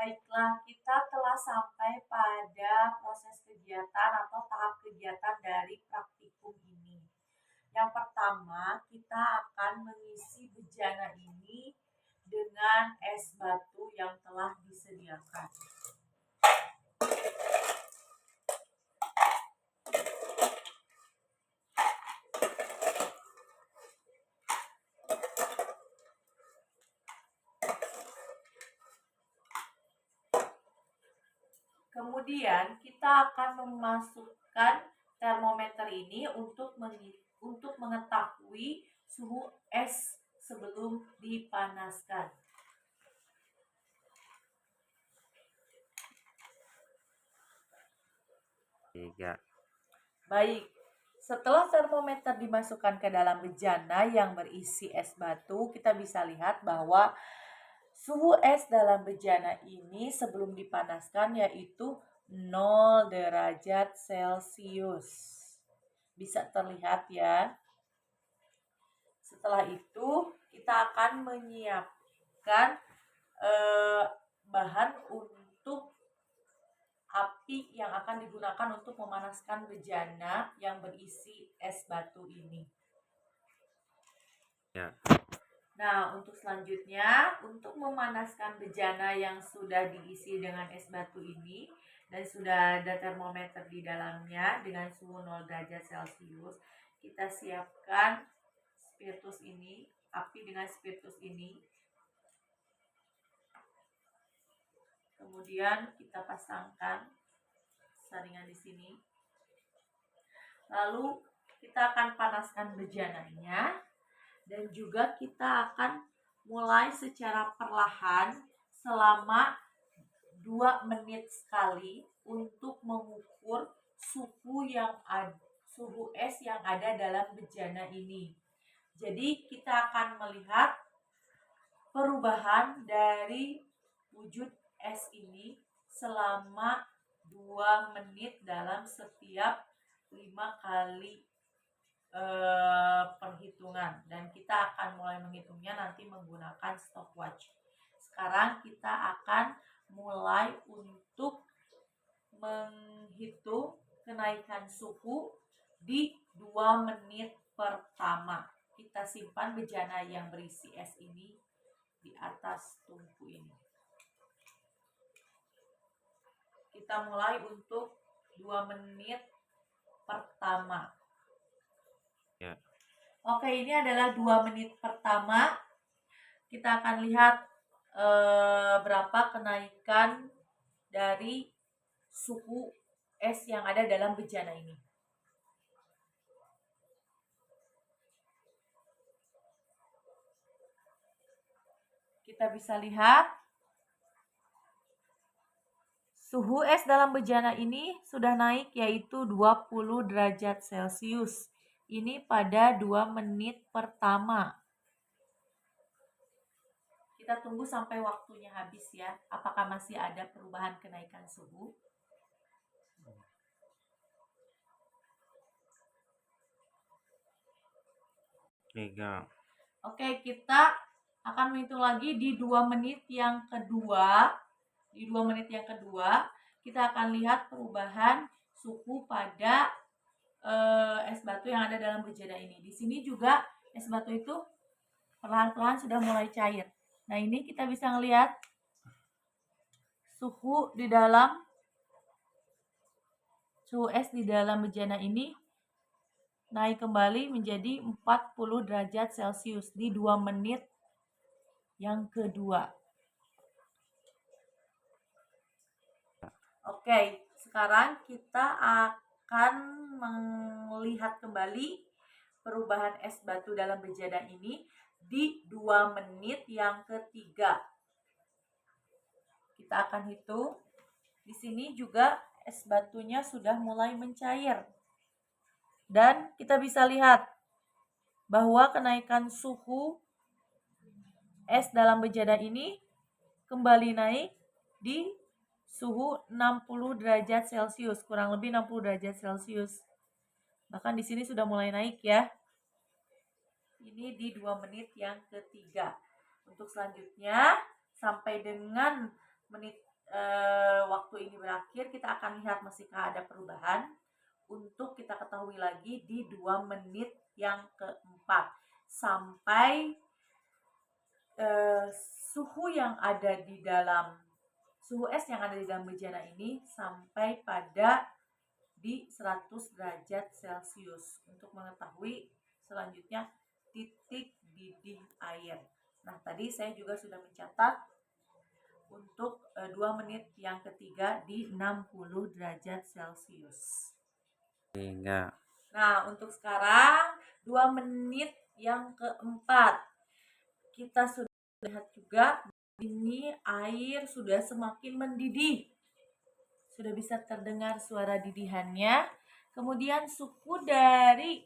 Baiklah, kita telah sampai pada proses kegiatan atau tahap kegiatan dari praktikum ini. Yang pertama, kita akan mengisi bejana ini dengan es batu yang telah disediakan. Kemudian kita akan memasukkan termometer ini untuk mengetahui suhu es sebelum dipanaskan. Baik, setelah termometer dimasukkan ke dalam bejana yang berisi es batu, kita bisa lihat bahwa suhu es dalam bejana ini sebelum dipanaskan yaitu 0 derajat Celcius. Bisa terlihat ya. Setelah itu kita akan menyiapkan bahan untuk api yang akan digunakan untuk memanaskan bejana yang berisi es batu ini. Ya. Nah, untuk selanjutnya, untuk memanaskan bejana yang sudah diisi dengan es batu ini dan sudah ada termometer di dalamnya dengan suhu 0 derajat Celcius, kita siapkan spiritus ini, api dengan spiritus ini. Kemudian kita pasangkan saringan di sini. Lalu kita akan panaskan bejananya. Dan juga kita akan mulai secara perlahan selama 2 menit sekali untuk mengukur suhu es yang ada dalam bejana ini. Jadi kita akan melihat perubahan dari wujud es ini selama 2 menit dalam setiap 5 kali perhitungan, dan kita akan mulai menghitungnya nanti menggunakan stopwatch. Sekarang kita akan mulai untuk menghitung kenaikan suhu di 2 menit pertama. Kita simpan bejana yang berisi es ini di atas tungku ini. Kita mulai untuk 2 menit pertama. Ya. Oke, ini adalah 2 menit pertama. Kita akan lihat berapa kenaikan dari suhu es yang ada dalam bejana ini. Kita bisa lihat suhu es dalam bejana ini sudah naik yaitu 20 derajat Celcius. Ini pada 2 menit pertama. Kita tunggu sampai waktunya habis ya. Apakah masih ada perubahan kenaikan suhu? Oke, kita akan menghitung lagi di 2 menit yang kedua. Di 2 menit yang kedua, kita akan lihat perubahan suhu pada es batu yang ada dalam bejana ini. Di sini juga es batu itu perlahan-lahan sudah mulai cair. Nah, ini kita bisa melihat suhu es di dalam bejana ini naik kembali menjadi 40 derajat Celcius di 2 menit yang kedua. Oke, sekarang kita akan melihat kembali perubahan es batu dalam bejana ini di 2 menit yang ketiga. Kita akan hitung. Di sini juga es batunya sudah mulai mencair. Dan kita bisa lihat bahwa kenaikan suhu es dalam bejana ini kembali naik di suhu 60 derajat Celcius, kurang lebih 60 derajat Celcius. Bahkan di sini sudah mulai naik ya. Ini di 2 menit yang ketiga. Untuk selanjutnya sampai dengan menit waktu ini berakhir, kita akan lihat masihkah ada perubahan. Untuk kita ketahui lagi di 2 menit yang keempat sampai suhu yang ada di dalam suhu es yang ada di dalam bejana ini sampai pada di 100 derajat Celcius untuk mengetahui selanjutnya titik didih air. Nah, tadi saya juga sudah mencatat untuk 2 menit yang ketiga di 60 derajat Celcius. Hingga. Nah, untuk sekarang 2 menit yang keempat. Kita sudah lihat juga ini air sudah semakin mendidih. Sudah bisa terdengar suara didihannya. Kemudian suhu dari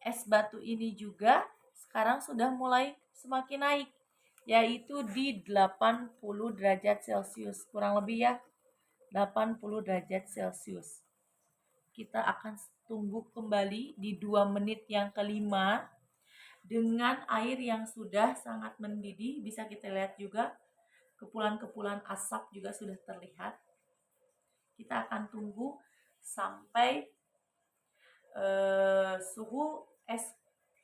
es batu ini juga sekarang sudah mulai semakin naik, yaitu di 80 derajat Celcius. Kurang lebih ya, 80 derajat Celcius. Kita akan tunggu kembali di 2 menit yang kelima dengan air yang sudah sangat mendidih. Bisa kita lihat juga kepulan-kepulan asap juga sudah terlihat. Kita akan tunggu sampai suhu es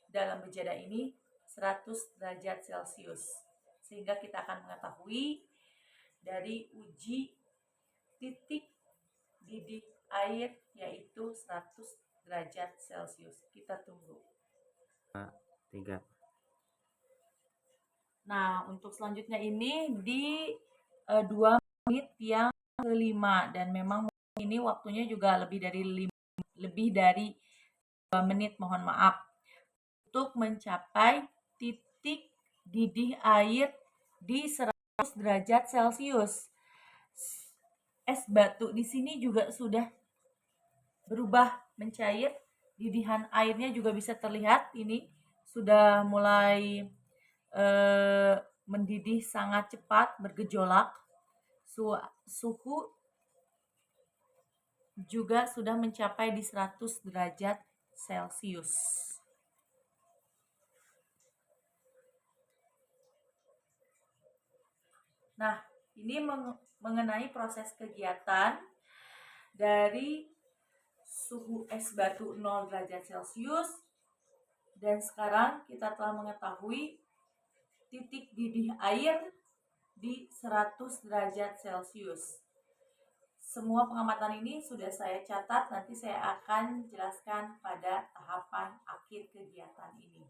dalam bejana ini 100 derajat Celcius. Sehingga kita akan mengetahui dari uji titik didih air yaitu 100 derajat Celcius. Kita tunggu. 3. Nah, untuk selanjutnya ini di 2 menit yang kelima dan memang ini waktunya juga lebih dari 2 menit, mohon maaf, untuk mencapai titik didih air di 100 derajat Celcius. Es batu di sini juga sudah berubah mencair, didihan airnya juga bisa terlihat ini sudah mulai mendidih sangat cepat, bergejolak. Suhu juga sudah mencapai di 100 derajat Celcius. Nah, ini mengenai proses kegiatan dari suhu es batu 0 derajat Celcius. Dan sekarang kita telah mengetahui titik didih air di 100 derajat Celcius. Semua pengamatan ini sudah saya catat, nanti saya akan jelaskan pada tahapan akhir kegiatan ini.